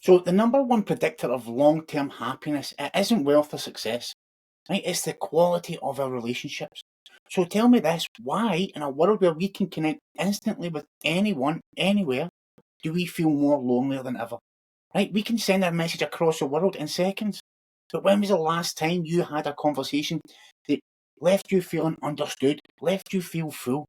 So the number one predictor of long-term happiness, it isn't wealth or success, right? It's the quality of our relationships. So tell me this, why in a world where we can connect instantly with anyone, anywhere, do we feel more lonelier than ever? Right? We can send a message across the world in seconds. But when was the last time you had a conversation that left you feeling understood, left you feel full?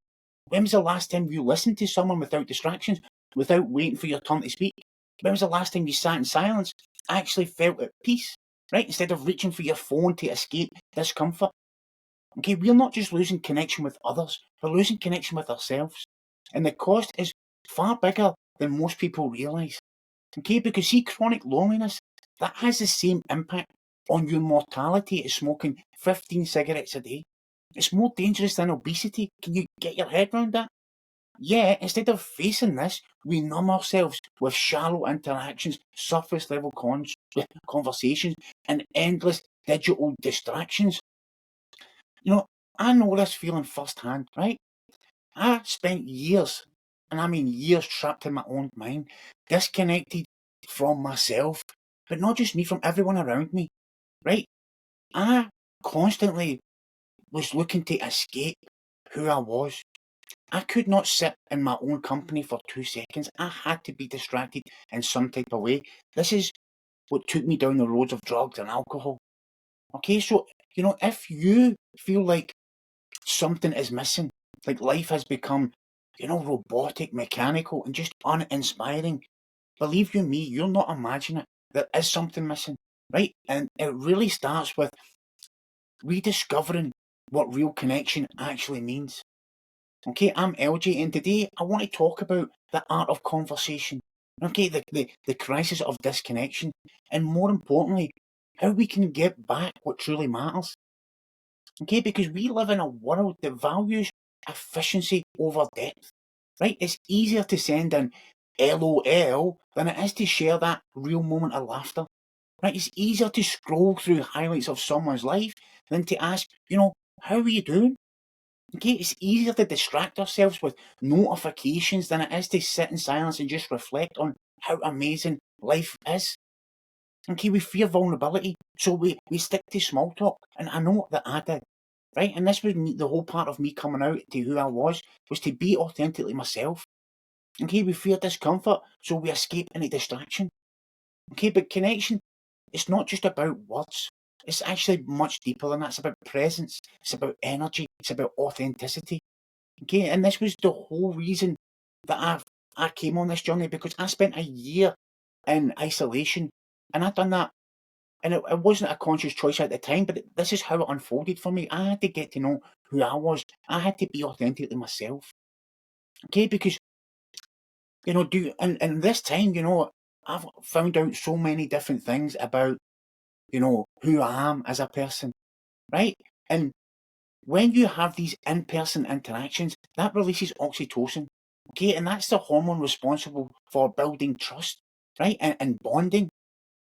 When was the last time you listened to someone without distractions, without waiting for your turn to speak? When was the last time you sat in silence, actually felt at peace, right? Instead of reaching for your phone to escape discomfort. Okay, we're not just losing connection with others, we're losing connection with ourselves. And the cost is far bigger than most people realise. Okay, because see, chronic loneliness, that has the same impact on your mortality as smoking 15 cigarettes a day. It's more dangerous than obesity. Can you get your head around that? Yeah, instead of facing this, we numb ourselves with shallow interactions, surface level conversations, and endless digital distractions. You know, I know this feeling firsthand, right? I spent years, and I mean years, trapped in my own mind, disconnected from myself, but not just me, from everyone around me, right? I constantly was looking to escape who I was. I could not sit in my own company for 2 seconds. I had to be distracted in some type of way. This is what took me down the roads of drugs and alcohol. Okay, so, if you feel like something is missing, like life has become, robotic, mechanical, and just uninspiring, believe you me, you're not imagining it. There is something missing, right? And it really starts with rediscovering what real connection actually means. Okay, I'm LJ, and today I want to talk about the art of conversation. Okay, the crisis of disconnection, and more importantly, how we can get back what truly matters. Okay, because we live in a world that values efficiency over depth. Right? It's easier to send an LOL than it is to share that real moment of laughter. Right? It's easier to scroll through highlights of someone's life than to ask, how are you doing? Okay, it's easier to distract ourselves with notifications than it is to sit in silence and just reflect on how amazing life is. Okay, we fear vulnerability, so we stick to small talk. And I know that I did, right? And this was the whole part of me coming out to who I was to be authentically myself. Okay, we fear discomfort, so we escape any distraction. Okay, but connection, it's not just about words. It's actually much deeper than that. It's about presence. It's about energy. It's about authenticity. Okay, and this was the whole reason that I came on this journey, because I spent a year in isolation, and I'd done that, and it wasn't a conscious choice at the time, but this is how it unfolded for me. I had to get to know who I was. I had to be authentically myself. Okay, because and this time, I've found out so many different things about, who I am as a person, right? And when you have these in-person interactions, that releases oxytocin, okay? And that's the hormone responsible for building trust, right? And bonding,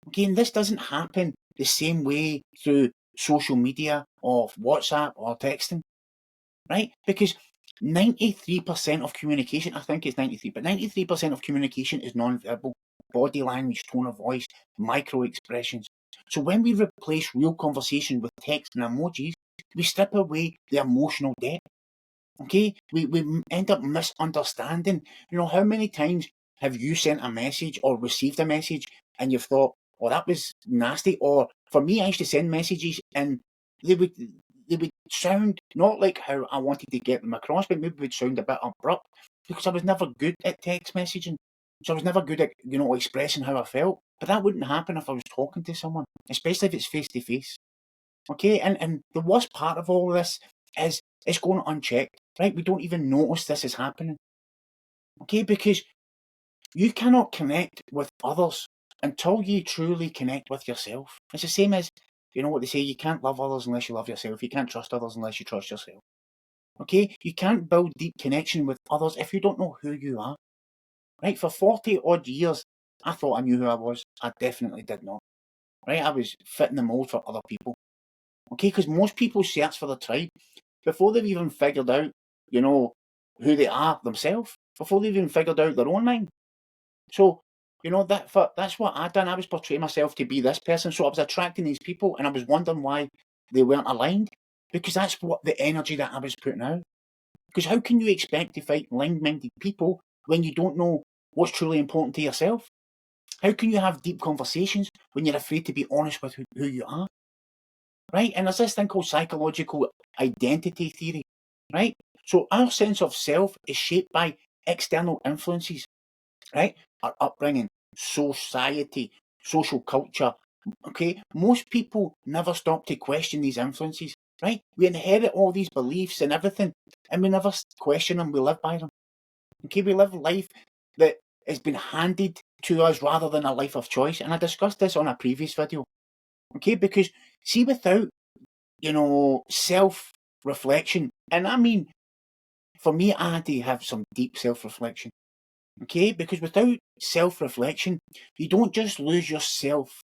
okay? And this doesn't happen the same way through social media or WhatsApp or texting, right? Because 93% of communication, I think it's 93, but 93% of communication is non-verbal. Body language, tone of voice, micro expressions. So when we replace real conversation with text and emojis, we strip away the emotional depth. Okay? We end up misunderstanding. How many times have you sent a message or received a message and you've thought, oh, that was nasty? Or for me, I used to send messages and they would they would sound not like how I wanted to get them across, but maybe would sound a bit abrupt because I was never good at text messaging. So I was never good at, expressing how I felt. But that wouldn't happen if I was talking to someone, especially if it's face to face. Okay, and the worst part of all this is it's going unchecked, right? We don't even notice this is happening. Okay, because you cannot connect with others until you truly connect with yourself. It's the same as, what they say, you can't love others unless you love yourself. You can't trust others unless you trust yourself. Okay? You can't build deep connection with others if you don't know who you are. Right? For 40 odd years, I thought I knew who I was. I definitely did not. Right? I was fitting the mold for other people. Okay? Because most people search for the tribe before they've even figured out, who they are themselves, before they've even figured out their own mind. So That's what I done. I was portraying myself to be this person, so I was attracting these people, and I was wondering why they weren't aligned, because that's what the energy that I was putting out. Because how can you expect to find like-minded people when you don't know what's truly important to yourself? How can you have deep conversations when you're afraid to be honest with who you are? Right? And there's this thing called psychological identity theory, right? So our sense of self is shaped by external influences, right? Our upbringing, society, social culture. Okay, most people never stop to question these influences, right? We inherit all these beliefs and everything, and we never question them. We live by them. Okay, we live life that has been handed to us rather than a life of choice. And I discussed this on a previous video. Okay, because see, without self-reflection, and I mean, for me, I had to have some deep self-reflection. Okay, because without self-reflection, you don't just lose yourself,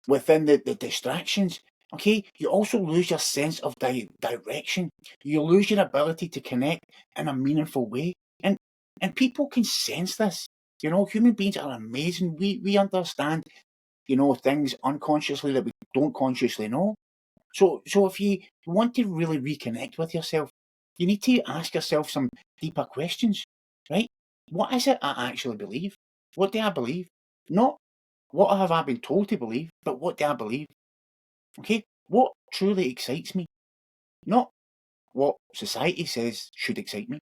within the distractions. Okay, you also lose your sense of direction. You lose your ability to connect in a meaningful way, and people can sense this. Human beings are amazing. We understand things unconsciously that we don't consciously know. So if you want to really reconnect with yourself, you need to ask yourself some deeper questions, right? What is it I actually believe? What do I believe? Not what have I been told to believe, but what do I believe? Okay? What truly excites me? Not what society says should excite me.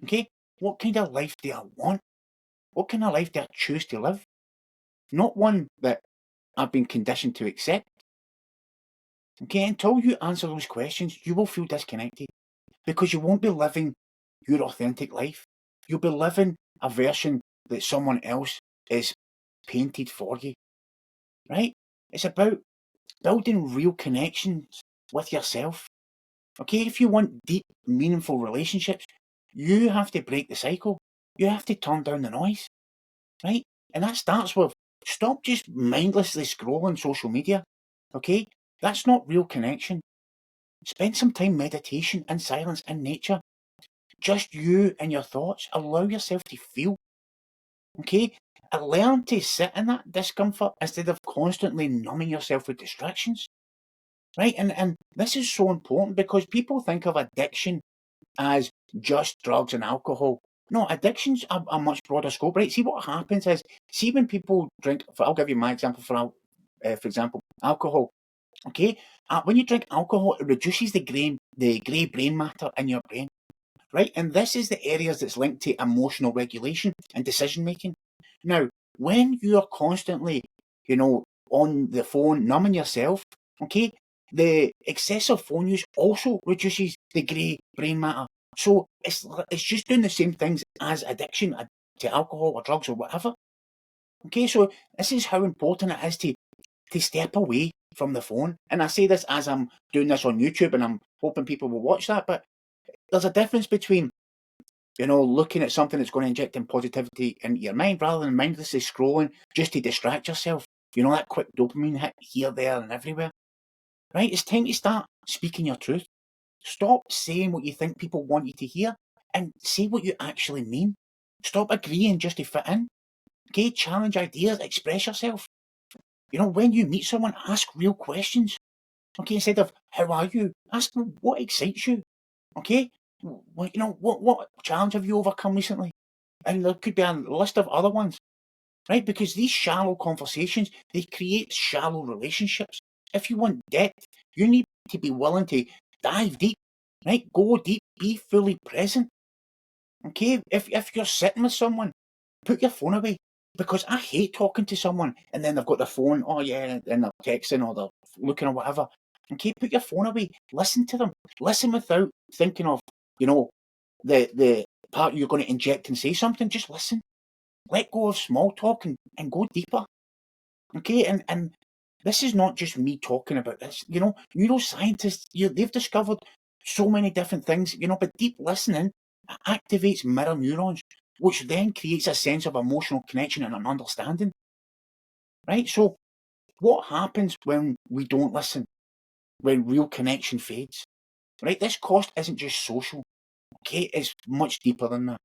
Okay? What kind of life do I want? What kind of life do I choose to live? Not one that I've been conditioned to accept. Okay? Until you answer those questions, you will feel disconnected because you won't be living your authentic life. You'll be living a version that someone else is painted for you. Right? It's about building real connections with yourself. Okay, if you want deep, meaningful relationships, you have to break the cycle. You have to turn down the noise, right? And that starts with stop just mindlessly scrolling social media. Okay, that's not real connection. Spend some time meditation in silence in nature. Just you and your thoughts. Allow yourself to feel. Okay, and learn to sit in that discomfort instead of constantly numbing yourself with distractions. Right, and this is so important because people think of addiction as just drugs and alcohol. No, addiction's a much broader scope, right? See, what happens is, see when people drink, I'll give you my example for example, alcohol. Okay, when you drink alcohol, it reduces the grey brain matter in your brain, right? And this is the areas that's linked to emotional regulation and decision making. Now, when you're constantly, on the phone, numbing yourself, okay, the excessive phone use also reduces the grey brain matter. So it's just doing the same things as addiction to alcohol or drugs or whatever. Okay, so this is how important it is to step away from the phone. And I say this as I'm doing this on YouTube, and I'm hoping people will watch that. But there's a difference between looking at something that's going to inject in positivity into your mind rather than mindlessly scrolling just to distract yourself. That quick dopamine hit here, there, and everywhere. Right? It's time to start speaking your truth. Stop saying what you think people want you to hear and say what you actually mean. Stop agreeing just to fit in. Okay? Challenge ideas, express yourself. When you meet someone, ask real questions. Okay? Instead of, how are you? Ask them what excites you. Okay? What challenge have you overcome recently? And there could be a list of other ones, right? Because these shallow conversations, they create shallow relationships. If you want depth, you need to be willing to dive deep, right? Go deep, be fully present. Okay? If you're sitting with someone, put your phone away. Because I hate talking to someone and then they've got their phone, oh yeah, and they're texting or they're looking or whatever. Okay, put your phone away. Listen to them. Listen without thinking of, the part you're going to inject and say something. Just listen. Let go of small talk and go deeper. Okay, and this is not just me talking about this. Neuroscientists, they've discovered so many different things, but deep listening activates mirror neurons, which then creates a sense of emotional connection and an understanding. Right? So what happens when we don't listen? When real connection fades? Right? This cost isn't just social. Okay, it's much deeper than that.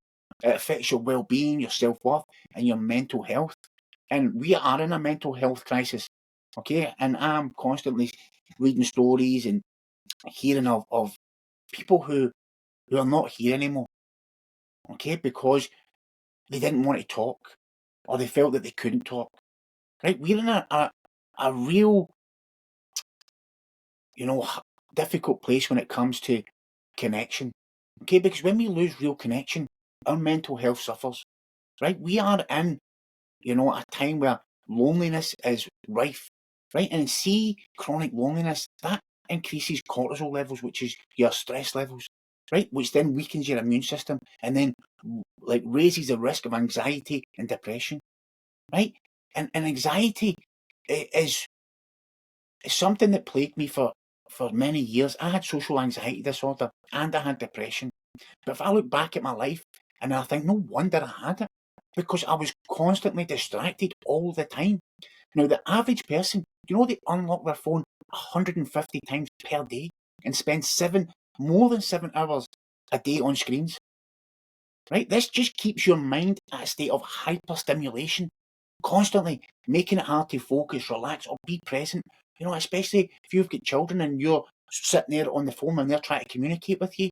It affects your well-being, your self-worth, and your mental health. And we are in a mental health crisis, okay? And I'm constantly reading stories and hearing of people who are not here anymore, okay? Because they didn't want to talk or they felt that they couldn't talk, right? We're in a real, difficult place when it comes to connection, okay? Because when we lose real connection, our mental health suffers, right? We are in, a time where loneliness is rife, right? And see, chronic loneliness, that increases cortisol levels, which is your stress levels, right? Which then weakens your immune system and then like raises the risk of anxiety and depression, right? And anxiety is something that plagued me for many years. I had social anxiety disorder and I had depression. But if I look back at my life and I think, no wonder I had it, because I was constantly distracted all the time. Now, the average person, they unlock their phone 150 times per day and spend more than 7 hours a day on screens, right? This just keeps your mind at a state of hyperstimulation, constantly making it hard to focus, relax, or be present. Especially if you've got children and you're sitting there on the phone when they're trying to communicate with you.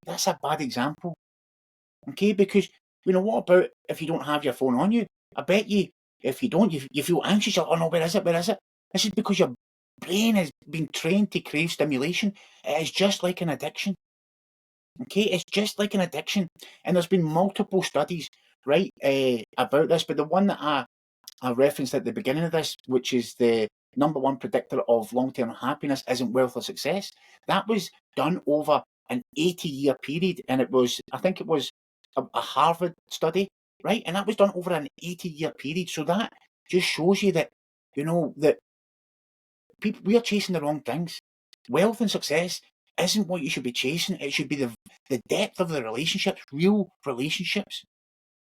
That's a bad example, okay? Because, what about if you don't have your phone on you? I bet you, if you don't, you feel anxious. Oh no, where is it? Where is it? This is because your brain has been trained to crave stimulation. It is just like an addiction, okay? It's just like an addiction. And there's been multiple studies, right, about this, but the one that I referenced at the beginning of this, which is the number one predictor of long-term happiness isn't wealth or success. That was done over an 80-year period, and I think it was a Harvard study, right? And that was done over an 80-year period. So that just shows you that, that people, we are chasing the wrong things. Wealth and success isn't what you should be chasing. It should be the depth of the relationships, real relationships.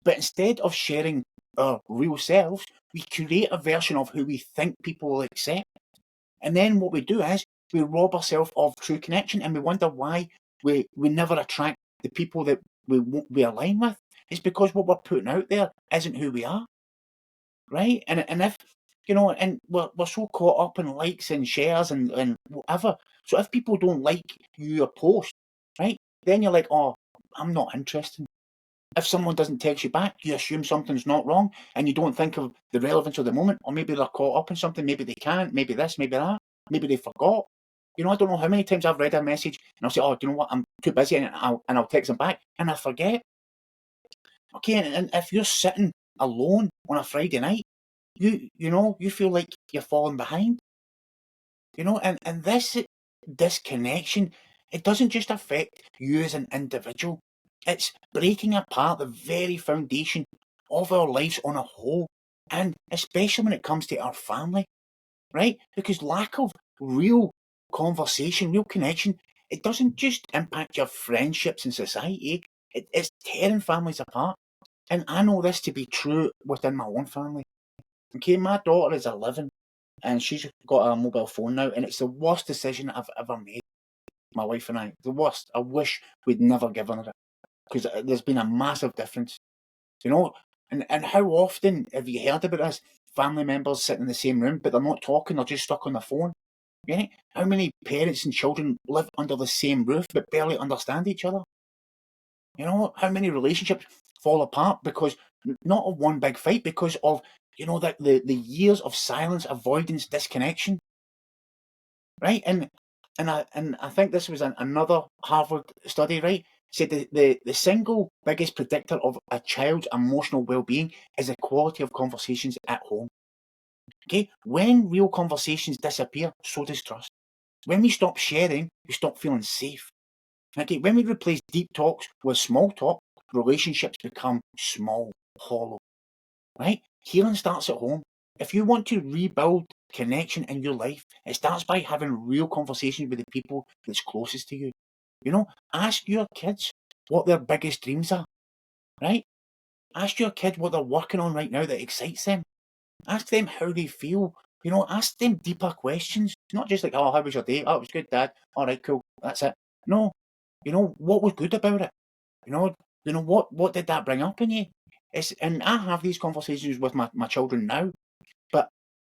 But instead of sharing our real selves, we create a version of who we think people will accept. And then what we do is we rob ourselves of true connection and we wonder why we never attract the people that we align with. It's because what we're putting out there isn't who we are, right? And if, and we're so caught up in likes and shares and whatever. So if people don't like your post, right, then you're like, oh, I'm not interested. If someone doesn't text you back, you assume something's not wrong and you don't think of the relevance of the moment, or maybe they're caught up in something, maybe they can't, maybe this, maybe that, maybe they forgot. I don't know how many times I've read a message and I'll say, oh, do you know what, I'm too busy, and I'll text them back and I forget. Okay, and if you're sitting alone on a Friday night, you feel like you're falling behind. And this disconnection, it doesn't just affect you as an individual. It's breaking apart the very foundation of our lives on a whole, and especially when it comes to our family, right? Because lack of real conversation, real connection, it doesn't just impact your friendships and society, it's tearing families apart. And I know this to be true within my own family. Okay, my daughter is 11 and she's got a mobile phone now, and it's the worst decision I've ever made, my wife and I. The worst. I wish we'd never given her it, because there's been a massive difference, you know. And how often have you heard about this? Family members sitting in the same room, but they're not talking, they're just stuck on the phone. Right? How many parents and children live under the same roof but barely understand each other? How many relationships fall apart because not of one big fight, because of the years of silence, avoidance, disconnection, right? And I think this was another Harvard study, right? Said the single biggest predictor of a child's emotional well-being is the quality of conversations at home. Okay, when real conversations disappear, so does trust. When we stop sharing, we stop feeling safe. Okay, when we replace deep talks with small talk, relationships become small, hollow. Right? Healing starts at home. If you want to rebuild connection in your life, it starts by having real conversations with the people that's closest to you. Ask your kids what their biggest dreams are, right? Ask your kids what they're working on right now that excites them. Ask them how they feel. Ask them deeper questions. Not just like, oh, how was your day? Oh, it was good, Dad. All right, cool. That's it. No. What was good about it? what did that bring up in you? And I have these conversations with my children now, but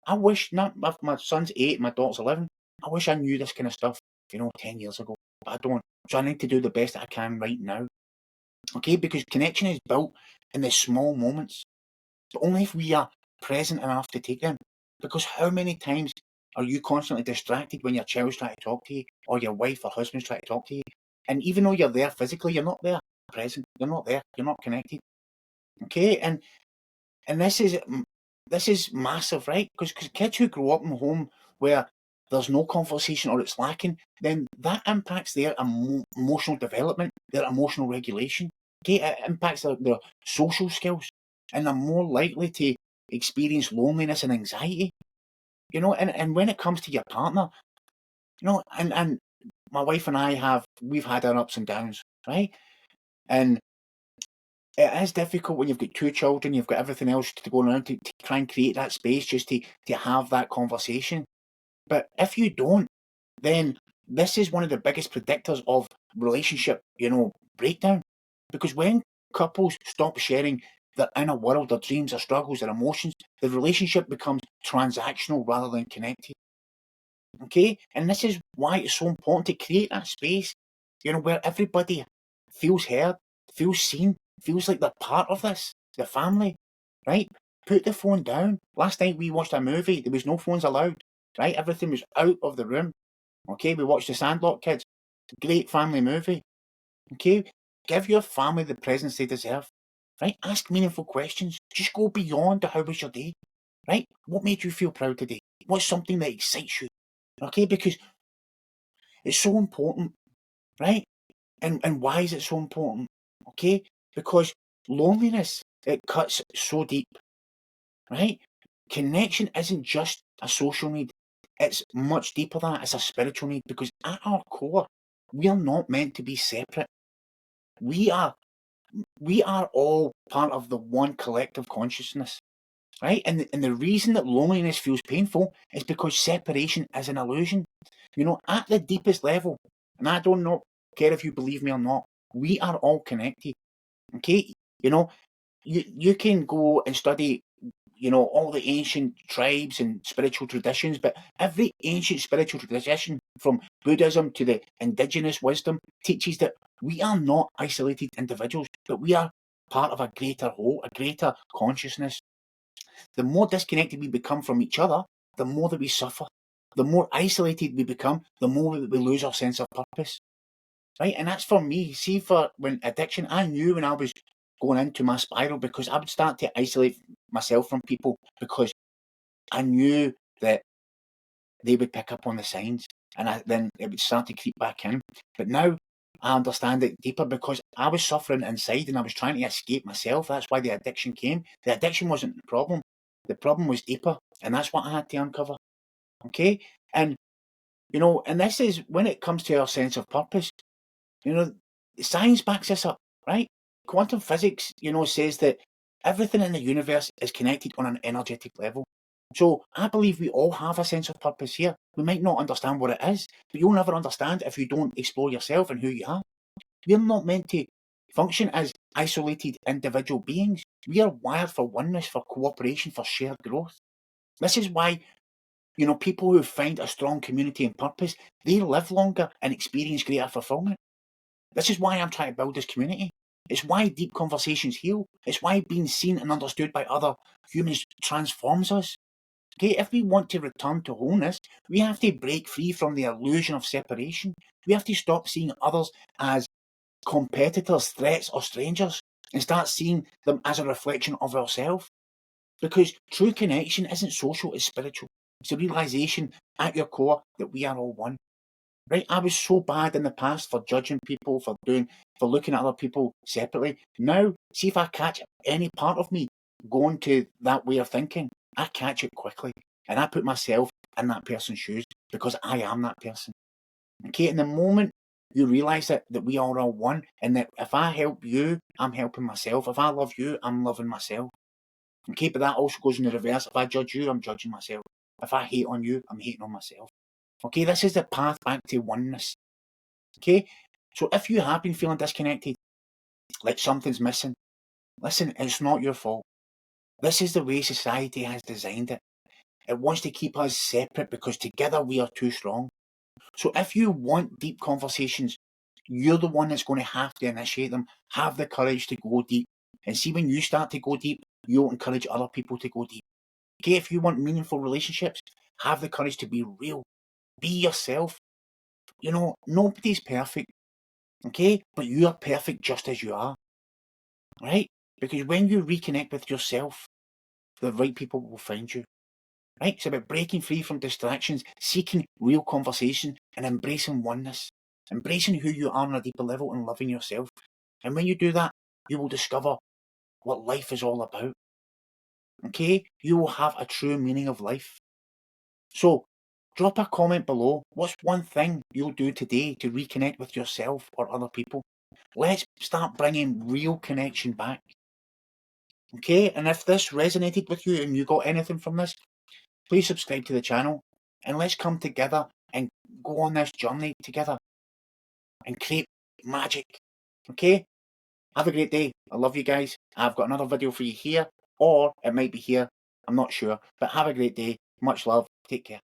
I wish, not my son's 8, my daughter's 11. I wish I knew this kind of stuff, 10 years ago, but I don't. So I need to do the best that I can right now. Okay, because connection is built in the small moments, but only if we are present enough to take them. Because how many times are you constantly distracted when your child's trying to talk to you, or your wife or husband's trying to talk to you? And even though you're there physically, you're not there present. You're not there. You're not connected. Okay, and this is massive, right? Because kids who grow up in a home where there's no conversation or it's lacking, then that impacts their emotional development, their emotional regulation. Okay, it impacts their social skills, and they're more likely to experience loneliness and anxiety. And when it comes to your partner, and my wife and we've had our ups and downs, right? And it is difficult when you've got 2 children, you've got everything else to go around to try and create that space just to have that conversation. But if you don't, then this is one of the biggest predictors of relationship, breakdown. Because when couples stop sharing their inner world, their dreams, their struggles, their emotions, the relationship becomes transactional rather than connected. Okay? And this is why it's so important to create that space, where everybody feels heard, feels seen, feels like they're part of this, the family, right? Put the phone down. Last night we watched a movie, there was no phones allowed, right? Everything was out of the room. Okay, we watched The Sandlot, kids. Great family movie. Okay, give your family the presence they deserve, right? Ask meaningful questions. Just go beyond the how was your day, right? What made you feel proud today? What's something that excites you? Okay, because it's so important, right? And why is it so important? Okay, because loneliness, it cuts so deep, right? Connection isn't just a social need. It's much deeper than that. It's a spiritual need, because at our core, we are not meant to be separate. We are all part of the one collective consciousness, right? And the reason that loneliness feels painful is because separation is an illusion. At the deepest level, and I don't know, care if you believe me or not, we are all connected. Okay, you can go and study, all the ancient tribes and spiritual traditions, but every ancient spiritual tradition, from Buddhism to the indigenous wisdom, teaches that we are not isolated individuals, but we are part of a greater whole, a greater consciousness. The more disconnected we become from each other, the more that we suffer. The more isolated we become, the more we lose our sense of purpose. Right? And that's for me. See, for when addiction, I knew when I was going into my spiral, because I would start to isolate myself from people, because I knew that they would pick up on the signs, and then it would start to creep back in. But now I understand it deeper, because I was suffering inside and I was trying to escape myself. That's why the addiction came. The addiction wasn't the problem. The problem was deeper, and that's what I had to uncover. Okay? And, and this is when it comes to our sense of purpose. Science backs this up, right? Quantum physics, says that everything in the universe is connected on an energetic level. So I believe we all have a sense of purpose here. We might not understand what it is, but you'll never understand if you don't explore yourself and who you are. We're not meant to function as isolated individual beings. We are wired for oneness, for cooperation, for shared growth. This is why, people who find a strong community and purpose, they live longer and experience greater fulfillment. This is why I'm trying to build this community. It's why deep conversations heal. It's why being seen and understood by other humans transforms us. Okay, if we want to return to wholeness, we have to break free from the illusion of separation. We have to stop seeing others as competitors, threats, or strangers, and start seeing them as a reflection of ourselves. Because true connection isn't social, it's spiritual. It's a realization at your core that we are all one. Right? I was so bad in the past for judging people, for looking at other people separately. Now, see if I catch any part of me going to that way of thinking, I catch it quickly. And I put myself in that person's shoes, because I am that person. Okay, in the moment you realise that we are all one, and that if I help you, I'm helping myself. If I love you, I'm loving myself. Okay, but that also goes in the reverse. If I judge you, I'm judging myself. If I hate on you, I'm hating on myself. Okay, this is the path back to oneness. Okay, so if you have been feeling disconnected, like something's missing. Listen, it's not your fault. This is the way society has designed it. It wants to keep us separate because together we are too strong. So if you want deep conversations, you're the one that's going to have to initiate them. Have the courage to go deep. And see, when you start to go deep, you'll encourage other people to go deep. Okay, if you want meaningful relationships, have the courage to be real. Be yourself. You know, nobody's perfect. Okay, but you are perfect just as you are. Right? Because when you reconnect with yourself, the right people will find you. Right? It's about breaking free from distractions, seeking real conversation, and embracing oneness. Embracing who you are on a deeper level and loving yourself. And when you do that, you will discover what life is all about. Okay? You will have a true meaning of life. So, drop a comment below. What's one thing you'll do today to reconnect with yourself or other people? Let's start bringing real connection back. Okay? And if this resonated with you and you got anything from this, please subscribe to the channel and let's come together and go on this journey together and create magic. Okay? Have a great day. I love you guys. I've got another video for you here, or it might be here. I'm not sure. But have a great day. Much love. Take care.